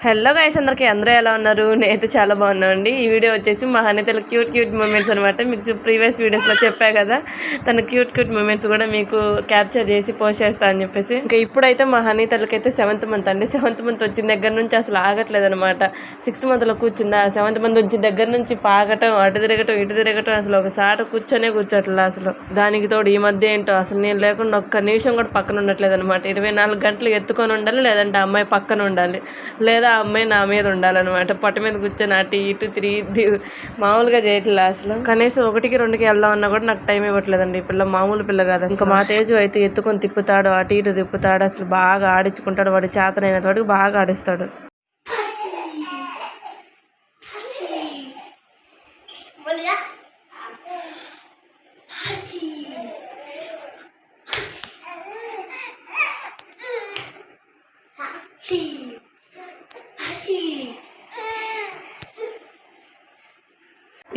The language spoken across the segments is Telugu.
హలో గైస్, అందరూ ఎలా ఉన్నారు? నేనైతే చాలా బాగున్నానండి. ఈ వీడియో వచ్చేసి మా హనీతల క్యూట్ మూమెంట్స్ అనమాట. మీకు ప్రీవియస్ వీడియోస్లో చెప్పా కదా, తన క్యూట్ మూమెంట్స్ కూడా మీకు క్యాప్చర్ చేసి పోస్ట్ చేస్తా అని చెప్పేసి. ఇంకా ఇప్పుడైతే మా హనీతలకైతే 7th మంత్ అండి. 7th మంత్ వచ్చిన దగ్గర నుంచి అసలు ఆగట్లేదు అనమాట. 6th మంత్లో కూర్చుందా, 7th మంత్ వచ్చిన దగ్గర నుంచి పాకటం, అటు తిరగటం అసలు ఒక సాట కూర్చోట్లేదు అసలు. దానికి తోడు ఈ మధ్య ఏంటో అసలు నేను లేకుండా ఒక్క నిమిషం కూడా పక్కన ఉండట్లేదు అనమాట. 24 గంటలు ఎత్తుకొని ఉండాలి, లేదంటే అమ్మాయి పక్కన ఉండాలి, లేదా ఆ అమ్మాయి నా మీద ఉండాలన్నమాట. పట్ట మీద కూర్చొని అటు ఇటు తిరిగి మామూలుగా చేయట్లే అసలు. కనీసం 1కి 2కి వెళ్దామన్నా కూడా నాకు టైం ఇవ్వట్లేదండి. ఈ పిల్ల మామూలు పిల్ల కాదు. ఇంకా మా తేజు అయితే ఎత్తుకొని తిప్పుతాడు, అటు ఇటు తిప్పుతాడు, అసలు బాగా ఆడించుకుంటాడు. వాడు చేతనైనంత వాడికి బాగా ఆడిస్తాడు.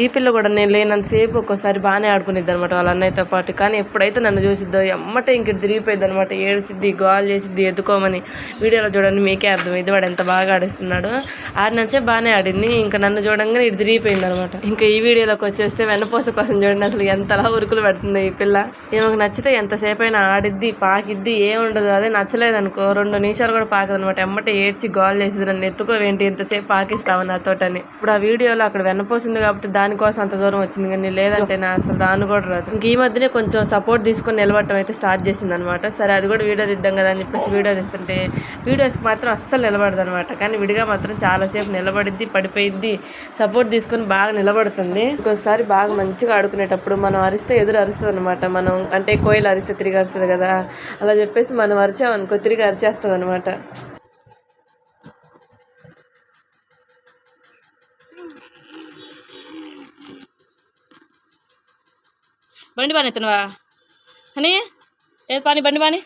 ఈ పిల్ల కూడా నేను లేనంతసేపు ఒక్కోసారి బాగానే ఆడుకునేది అనమాట వాళ్ళ అన్నయ్యతో పాటు. కానీ ఎప్పుడైతే నన్ను చూసిద్దో ఎమ్మటే ఇంక తిరిగిపోయింది అనమాట. ఏడిసిద్ది, గోల్ చేసిద్ది ఎత్తుకోమని. వీడియోలో చూడండి మీకే అర్థమైంది వాడు ఎంత బాగా ఆడిస్తున్నాడు. ఆడినంతసేపు బాగానే ఆడింది, ఇంకా నన్ను చూడంగానే ఇటు తిరిగిపోయింది అనమాట. ఇంకా ఈ వీడియోలోకి వచ్చేస్తే వెన్నపూస కోసం చూడండి అసలు ఎంతలా ఉరుకులు పెడుతుంది ఈ పిల్ల. ఏమకు నచ్చితే ఎంతసేపు అయినా ఆడిద్ది, పాకిద్ది, ఏముండదు. అదే నచ్చలేదనుకో 2 నిమిషాలు కూడా పాకదనమాట. ఎమ్మటే ఏడ్చి గోల్ చేసిద్ది, నన్ను ఎత్తుకోవేంటి ఎంతసేపు పాకిస్తావు నాతోటని. ఇప్పుడు ఆ వీడియోలో అక్కడ వెన్నపూసింది కాబట్టి దానికోసం అంత దూరం వచ్చింది, కానీ లేదంటే నా అసలు రాను కూడా రాదు. ఇంక ఈ మధ్యనే కొంచెం సపోర్ట్ తీసుకొని నిలబడటం అయితే స్టార్ట్ చేసింది అనమాట. సరే అది కూడా వీడియో తీద్దాం కదా అని చెప్పేసి వీడియో తీస్తుంటే వీడియోస్కి మాత్రం అస్సలు నిలబడదు అనమాట. కానీ విడిగా మాత్రం చాలాసేపు నిలబడిద్ది, పడిపోయిద్ది. సపోర్ట్ తీసుకొని బాగా నిలబడుతుంది. ఇంకోసారి బాగా మంచిగా ఆడుకునేటప్పుడు మనం అరిస్తే ఎదురు అరుస్తుంది అనమాట. మనం అంటే కోయిలు అరిస్తే తిరిగి అరుస్తుంది కదా, అలా చెప్పేసి మనం అరిచామనుకో తిరిగి అరిచేస్తుంది అనమాట. బండి బాని ఎత్తునవా అని ఏది పాని బండి బాని.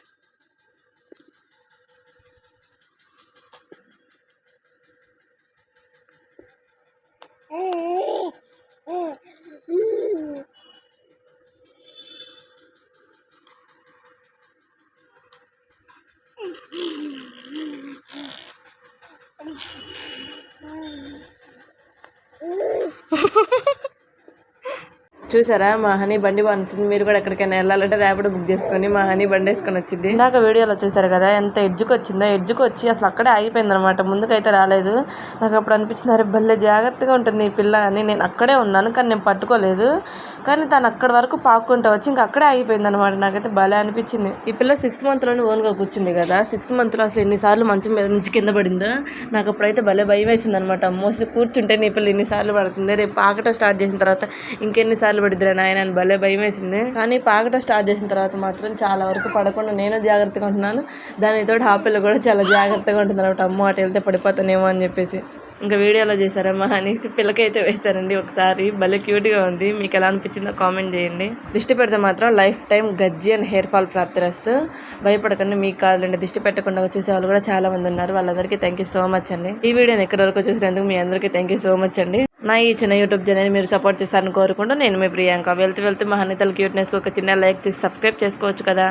చూసారా మా హనీ బండి బానిస్తుంది. మీరు కూడా ఎక్కడికైనా వెళ్ళాలంటే ర్యాపిడో బుక్ చేసుకొని మా హనీ బండి వేసుకొని వచ్చింది. ఇందాక వీడియోలో చూసారు కదా ఎంత ఎడ్జ్కి వచ్చిందో. ఎడ్జ్కి వచ్చి అసలు అక్కడే ఆగిపోయింది అనమాట. ముందుకైతే రాలేదు. నాకు అప్పుడు అనిపించింది అరే భలే జాగ్రత్తగా ఉంటుంది ఈ పిల్ల అని. నేను అక్కడే ఉన్నాను కానీ నేను పట్టుకోలేదు. కానీ తను అక్కడి వరకు పాక్కుంటూ వచ్చి ఇంకా అక్కడే ఆగిపోయింది అనమాట. నాకైతే భలే అనిపించింది. ఈ పిల్ల 6th మంత్లోనే ఓన్గా కూర్చుంది కదా. 6th మంత్లో అసలు ఎన్నిసార్లు మంచం మీద నుంచి కింద పడిందో నాకు అప్పుడైతే భలే భయం వేసింది అనమాట. మోసి కూర్చుంటే నీ పిల్ల ఎన్నిసార్లు పడుతుంది, రేపు పాకట స్టార్ట్ చేసిన తర్వాత ఇంకెన్నిసార్లు పడిద్దిరా నాయన అని భలే భయం వేసింది. కానీ పాకట స్టార్ట్ చేసిన తర్వాత మాత్రం చాలా వరకు పడకుండా నేను జాగ్రత్తగా ఉంటున్నాను. దానితో ఆ పిల్ల కూడా చాలా జాగ్రత్తగా ఉంటుంది అనమాట. అమ్మో అటు వెళ్తే పడిపోతానేమో అని చెప్పేసి. ఇంకా వీడియోలో చేశారా మా హనీ పిల్లకైతే వేస్తారండి ఒకసారి. భలే క్యూట్గా ఉంది. మీకు ఎలా అనిపించిందో కామెంట్ చేయండి. దిష్టి పెడితే మాత్రం లైఫ్ టైం గజ్జి అండ్ హెయిర్ ఫాల్ ప్రాప్తిరస్తూ. భయపడకండి, మీకు కాదులేండి. దిష్టి పెట్టకుండా వచ్చేసే వాళ్ళు కూడా చాలా మంది ఉన్నారు. వాళ్ళందరికీ థ్యాంక్ యూ సో మచ్ అండి. ఈ వీడియోని ఎక్కడి వరకు చూసినందుకు మీ అందరికీ థ్యాంక్ యూ సో మచ్ అండి. నా ఈ చిన్న యూట్యూబ్ ఛానల్ మీరు సపోర్ట్ చేస్తారని కోరుకుంటూ నేను మీ ప్రియాంక. వెళ్తూ మా హనీతల క్యూట్నెస్కి ఒక చిన్న లైక్ చేసి సబ్స్క్రైబ్ చేసుకోవచ్చు కదా.